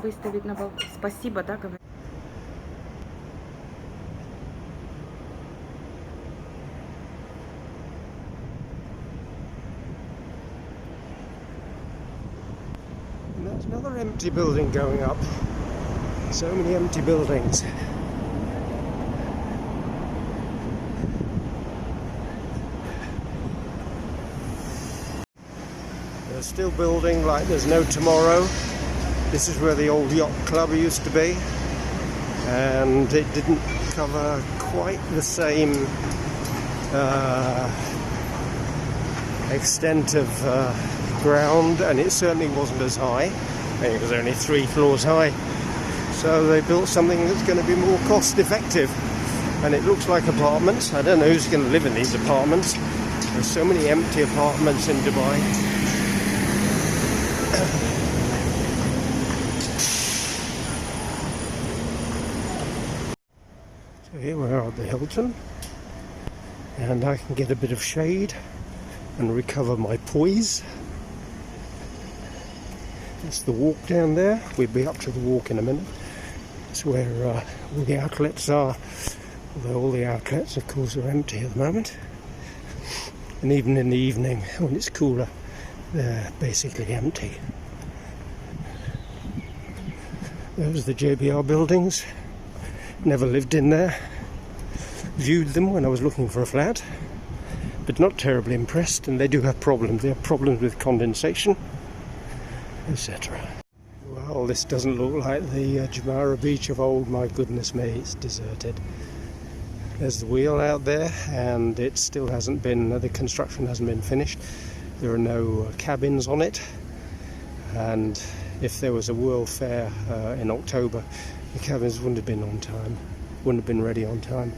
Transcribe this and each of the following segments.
выставить на балкон. Спасибо, да, говорю. And there's another empty building going up. So many empty buildings. They're still building like there's no tomorrow. This is where the old yacht club used to be, and it didn't cover quite the same extent of ground, and it certainly wasn't as high. I think it was only 3 floors high. So they built something that's going to be more cost effective, and it looks like apartments. I don't know who's going to live in these apartments. There's so many empty apartments in Dubai. So here we are at the Hilton, and I can get a bit of shade and recover my poise. That's the walk down there. We'll be up to the walk in a minute. It's where all the outlets are, although all the outlets of course are empty at the moment, and even in the evening when it's cooler they're basically empty. Those are the JBR buildings. Never lived in there. Viewed them when I was looking for a flat, but not terribly impressed, and they do have problems. They have problems with condensation, etc. Well, this doesn't look like the Jumeirah beach of old. My goodness me, it's deserted. There's the wheel out there, and it still hasn't been, the construction hasn't been finished. There are no cabins on it, and if there was a World Fair in October, the cabins wouldn't have been on time, wouldn't have been ready on time.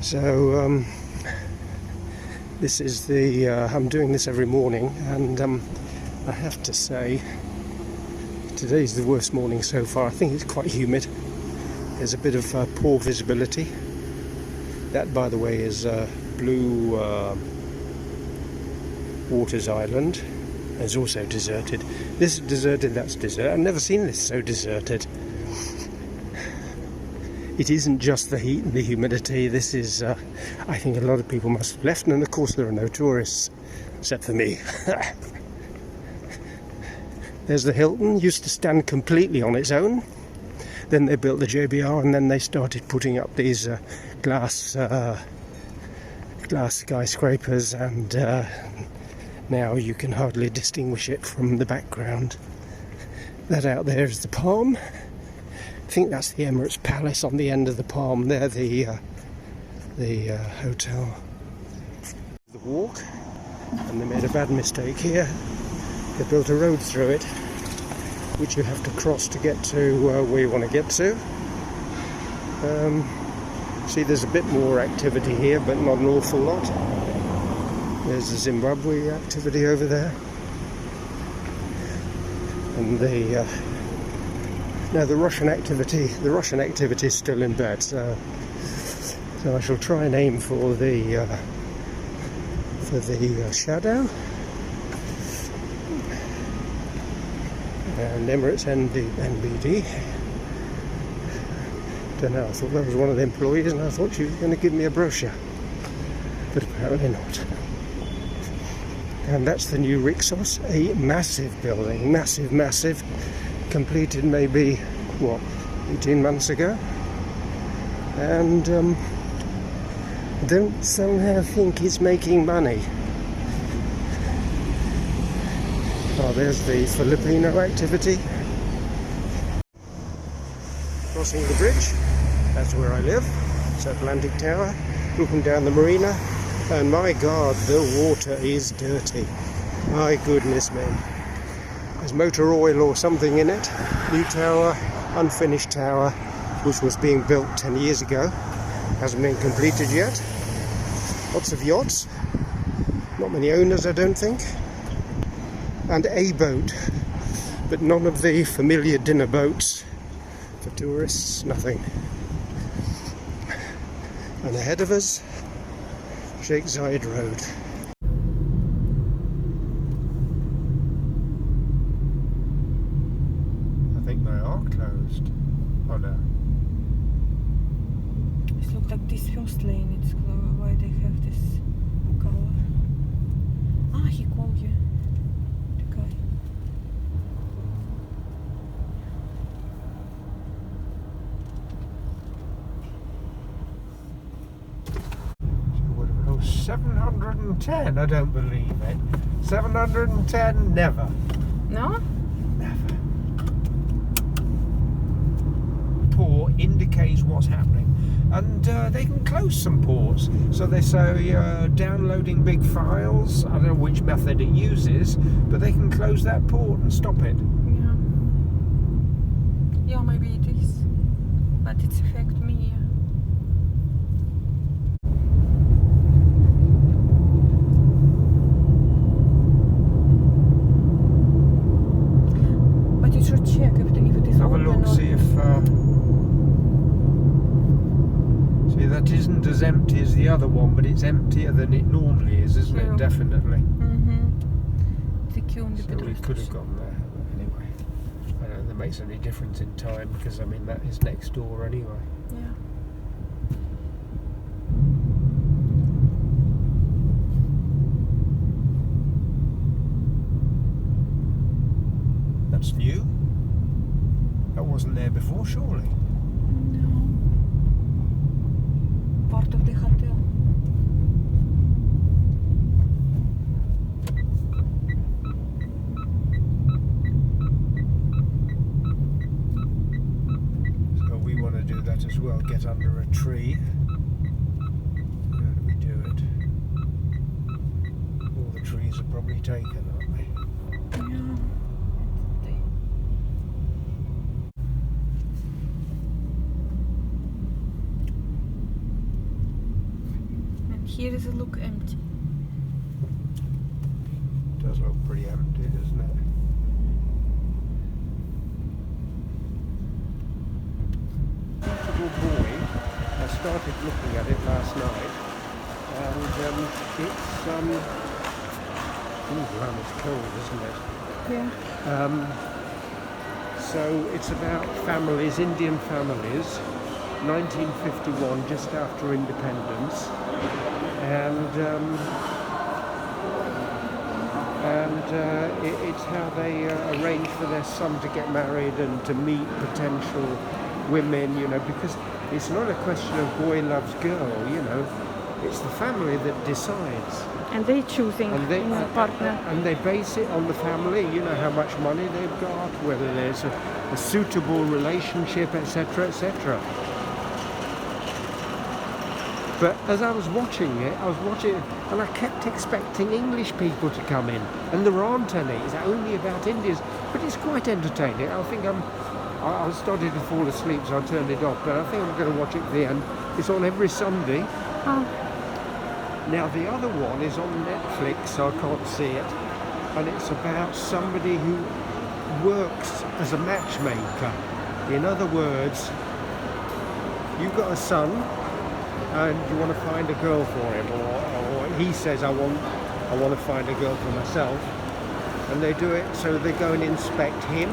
So this is the, I'm doing this every morning, and I have to say, today's the worst morning so far. I think it's quite humid. There's a bit of poor visibility. That, by the way, is Blue Waters Island. It's also deserted. This is deserted, that's deserted. I've never seen this so deserted. It isn't just the heat and the humidity. This is, I think a lot of people must have left, and of course there are no tourists, except for me. There's the Hilton, used to stand completely on its own. Then they built the JBR, and then they started putting up these glass skyscrapers, and now you can hardly distinguish it from the background. That out there is the Palm. I think that's the Emirates Palace on the end of the Palm there, the hotel. The walk, and they made a bad mistake here. They built a road through it, which you have to cross to get to where you want to get to. See, there's a bit more activity here, but not an awful lot. There's the Zimbabwe activity over there, and the Russian activity. The Russian activity is still in bed, so I shall try and aim for the shadow. And Emirates NBD. Don't know, I thought that was one of the employees, and I thought she was going to give me a brochure, but apparently not. And that's the new Rixos, a massive building, massive, completed maybe, what, 18 months ago, and don't somehow think it's making money. Oh, there's the Filipino activity. Crossing the bridge, that's where I live. It's Atlantic Tower, looking down the marina, and my God, the water is dirty. My goodness me. There's motor oil or something in it. New tower, unfinished tower, which was being built 10 years ago. Hasn't been completed yet. Lots of yachts. Not many owners, I don't think. And a boat, but none of the familiar dinner boats for tourists, nothing. And ahead of us, Sheikh Zayed Road. closed. Oh no. It looks like this first lane, it's closed. Why they have this color? Ah, he called you. The guy. Oh, 710, I don't believe it. 710, never. No? Never. Port indicates what's happening. And they can close some ports. So they say downloading big files, I don't know which method it uses, but they can close that port and stop it. Yeah. Yeah, maybe it is. But it's affect me. But you should check if it is Have a open look, or... see if... See, that isn't as empty as the other one, but it's emptier than it normally is, isn't True. it? Definitely. The queue in the So petrol we could have station. gone there, but anyway. I don't think it makes any difference in time, because, I mean, that is next door anyway. Yeah. That's new? That wasn't there before, surely? No. Part of the hotel. So we want to do that as well, get under a tree. How do we do it? All the trees are probably taken, aren't they? Yeah. And here is a look empty. It does look pretty empty, doesn't it? Beautiful boy. I started looking at it last night, and it's ooh, wow, it's cold, isn't it? Yeah. So it's about families, Indian families, 1951, just after independence, it's how they arrange for their son to get married and to meet potential women, you know, because it's not a question of boy loves girl, you know, it's the family that decides. And they choosing a partner. And they base it on the family, you know, how much money they've got, whether there's a suitable relationship, etc., etc. But as I was watching it, and I kept expecting English people to come in, and there aren't any. It's only about Indians, but it's quite entertaining. I think I started to fall asleep, so I turned it off, but I think I'm going to watch it to the end. It's on every Sunday. Oh. Now the other one is on Netflix, so I can't see it, and it's about somebody who works as a matchmaker. In other words, you've got a son and you want to find a girl for him, or he says I want to find a girl for myself, and they do it, so they go and inspect him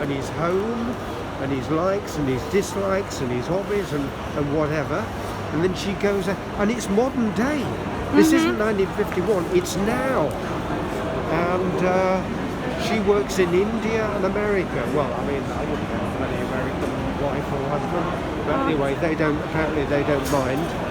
and his home and his likes and his dislikes and his hobbies and whatever, and then she goes, and it's modern day. This isn't 1951, it's now. And she works in India and America. Well, I mean, I wouldn't have any American wife or husband, but anyway, apparently they don't mind.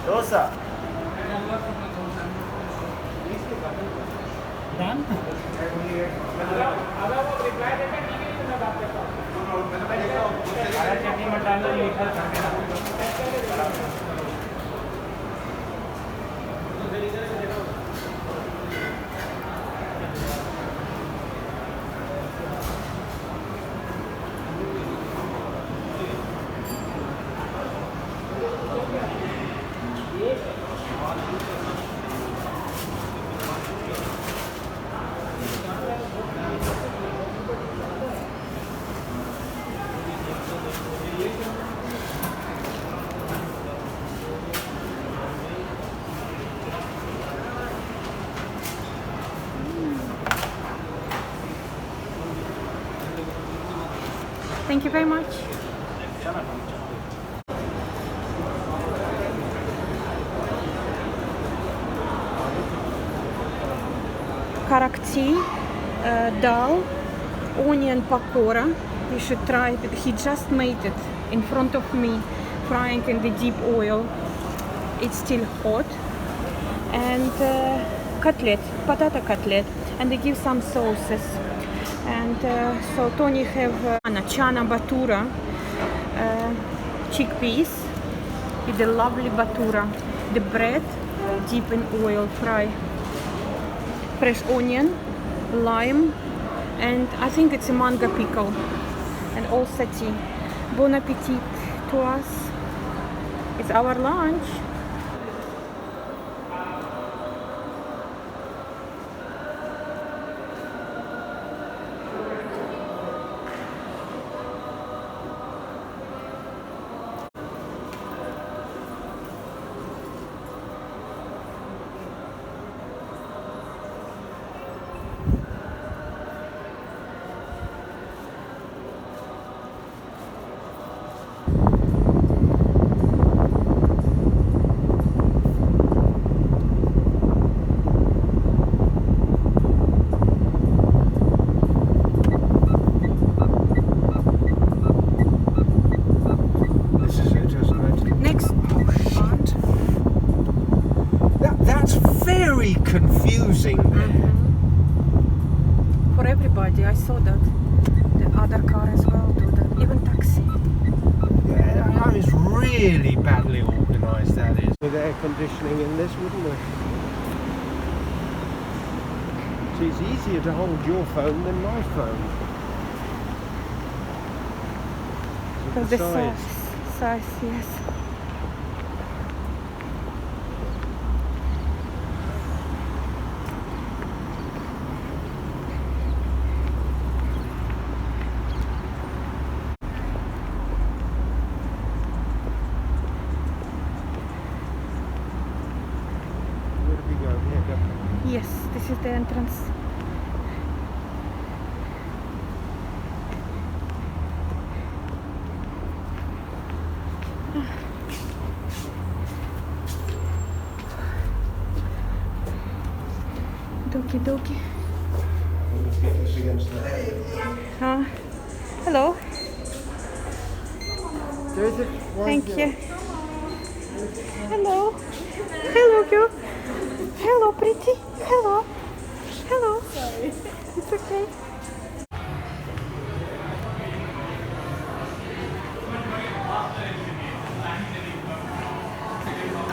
Dosa. Done? Thank you very much. Karakti, dal, onion pakora. You should try it. He just made it in front of me, frying in the deep oil. It's still hot. And cutlet, potato cutlet, and they give some sauces. And so Tony have chana batura, chickpeas with the lovely batura, the bread deep in oil, fry, fresh onion, lime, and I think it's a mango pickle, and all sati. Bon appetit to us. It's our lunch. Confusing. For everybody, I saw that. The other car as well do that. Even taxi. Yeah, that is really badly organised, that is. With air conditioning in this, wouldn't we? See, it's easier to hold your phone than my phone. Because the size, yes. Yes, this is the entrance. Doki doki. Hello. Thank you. Hello. Hello, girl. Hello, pretty. Hello. Hello. Sorry. It's okay.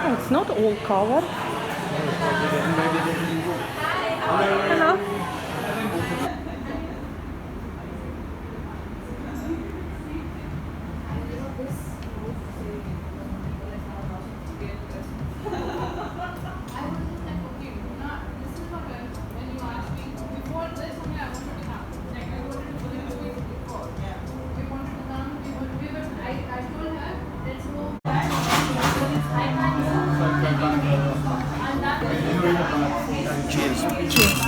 Oh, it's not all covered. Hello. Cheers. Cheers.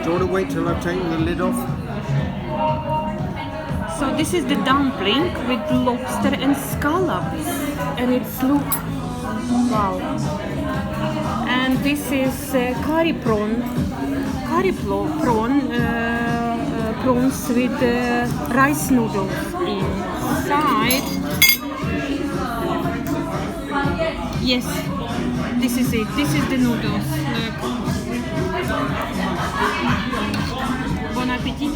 Do you want to wait till I've taken the lid off? So this is the dumpling with lobster and scallops, and it's look, wow. And this is curry prawn, prawns with rice noodles inside. Yes, this is it. This is the noodles. Look. Bon appetit.